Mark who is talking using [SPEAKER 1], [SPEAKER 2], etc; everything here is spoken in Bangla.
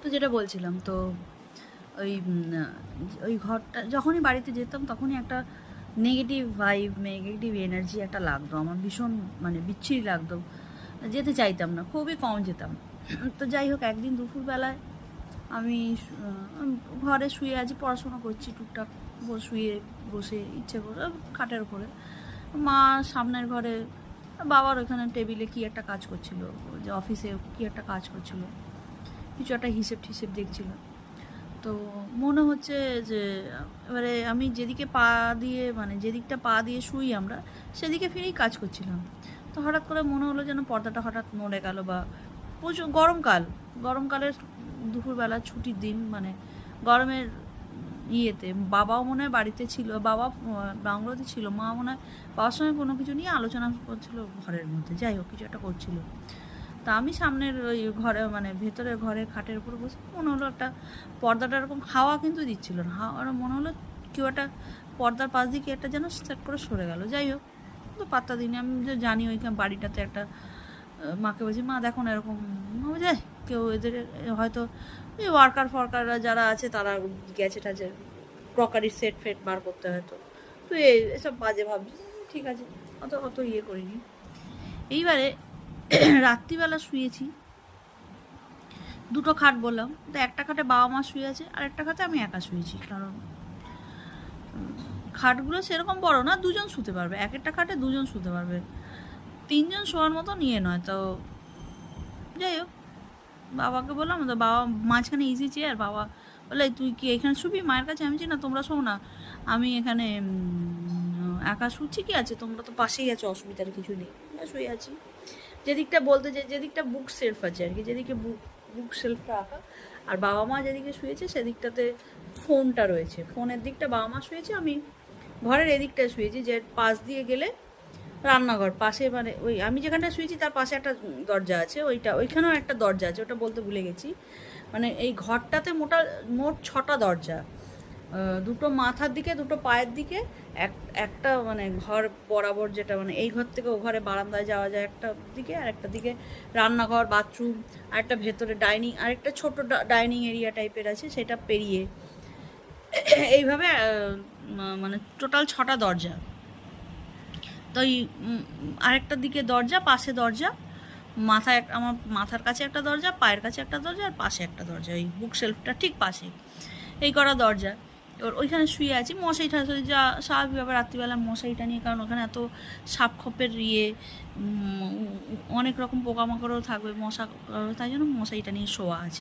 [SPEAKER 1] তো যেটা বলছিলাম, তো ওই ওই ঘরটা যখনই বাড়িতে যেতাম তখনই একটা নেগেটিভ ভাইব, নেগেটিভ এনার্জি একটা লাগতো আমার, ভীষণ মানে বিচ্ছিরি লাগতো, যেতে চাইতাম না, খুবই কম যেতাম। তো যাই হোক, একদিন দুপুরবেলায় আমি ঘরে শুয়ে আছি, পড়াশোনা করছি টুকটাক, শুয়ে বসে ইচ্ছে করে খাটের উপরে। মা সামনের ঘরে, বাবার ওখানে টেবিলে কি একটা কাজ করছিল, যে অফিসে কি একটা কাজ করছিল, কিছু একটা হিসেব টিসেব দেখছিল। তো মনে হচ্ছে যে এবারে আমি যেদিকে পা দিয়ে, মানে যেদিকটা পা দিয়ে শুই আমরা, সেদিকে ফিরেই কাজ করছিলাম। তো হঠাৎ করে মনে হলো যেন পর্দাটা হঠাৎ নড়ে গেল, বা প্রচুর গরমকালের দুপুরবেলা ছুটির দিন, মানে গরমের ইয়েতে বাবাও মনে হয় বাড়িতে ছিল, বাবা বাংলোতে ছিল, মা মনে হয় বাবার সঙ্গে কোনো কিছু নিয়ে আলোচনা করছিল ঘরের মধ্যে, যাই হোক কিছু একটা করছিল। তা আমি সামনের ওই ঘরে, মানে ভেতরের ঘরের খাটের উপর বসে মনে হলো একটা পর্দাটা এরকম হাওয়া কিন্তু দিচ্ছিল না, হাওয়া মনে হলো কেউ একটা পর্দার পাশ দিয়ে কি একটা যেন সেট করে সরে গেল। যাই হোক, তো পাত্তা দিইনি, আমি যে জানি ওইখানে বাড়িটাতে একটা, মাকে বলছি মা দেখো না এরকম, যায় কেউ এদের হয়তো এই ওয়ার্কার ফরকাররা যারা আছে তারা গেছে টাছে ক্রকারি সেট ফেট বার করতে হয়তো, তো এসব বাজে ভাবছি। ঠিক আছে, অত অত ইয়ে করিনি। এইবারে রাত্রিবেলা শুয়েছি, দুটো খাট বললাম তো, একটা খাটে বাবা মা শুয়ে আছে, আর একটা খাটে আমি একা শুয়েছি, কারণ খাটগুলো সেরকম বড় না, দুজন শুতে পারবে, এক একটা খাটে দুজন শুতে পারবে, তিনজন শোয়ার মতো নিয়ে নয়। তো যাই হোক, বাবাকে বললাম, তো বাবা মাঝখানে ইজি চেয়ার, বাবা বলে তুই কি এখানে শুবি মায়ের কাছে, আমি না তোমরা শোও না, আমি এখানে একা শুচ্ছি, কি আছে তোমরা তো পাশেই আছো, অসুবিধার কিছু নেই, শুয়ে আছি। যেদিকটা বলতে যে যেদিকটা বুক সেলফ আছে আর কি, যেদিকে বুক সেলফটা রাখা, আর বাবা মা যেদিকে শুয়েছে সেদিকটাতে ফোনটা রয়েছে, ফোনের দিকটা বাবা মা শুয়েছে, আমি ঘরের এদিকটায় শুয়েছি, যে পাশ দিয়ে গেলে রান্নাঘর পাশে, মানে ওই আমি যেখানটা শুয়েছি তার পাশে একটা দরজা আছে, ওইখানেও একটা দরজা আছে, ওটা বলতে ভুলে গেছি। মানে এই ঘরটাতে মোট 6টা দরজা, দুটো মাথার দিকে, দুটো পায়ের দিকে, একটা মানে ঘর বরাবর, যেটা মানে এই ঘর থেকে ও ঘরে বারান্দায় যাওয়া যায় একটা দিকে, আর একটা দিকে রান্নাঘর বাথরুম, আর একটা ভেতরে ডাইনিং, আর একটা ছোটো ডাইনিং এরিয়া টাইপের আছে, সেটা পেরিয়ে এইভাবে মানে টোটাল 6টা দরজা। তো ওই আরেকটা দিকে দরজা, পাশে দরজা, মাথায় আমার মাথার কাছে একটা দরজা, পায়ের কাছে একটা দরজা, আর পাশে একটা দরজা, ওই বুক শেলফটা ঠিক পাশে, এই করা দরজা। এবার ওইখানে শুয়ে আছি, মশারি ঠাসারি যা স্বাভাবিকভাবে রাত্রিবেলা মশারিটা নিয়ে, কারণ ওখানে এত সাপ খপের অনেক রকম পোকামাকড়ও থাকবে, মশা, তাই জন্য মশারিটা নিয়ে শোয়া আছে।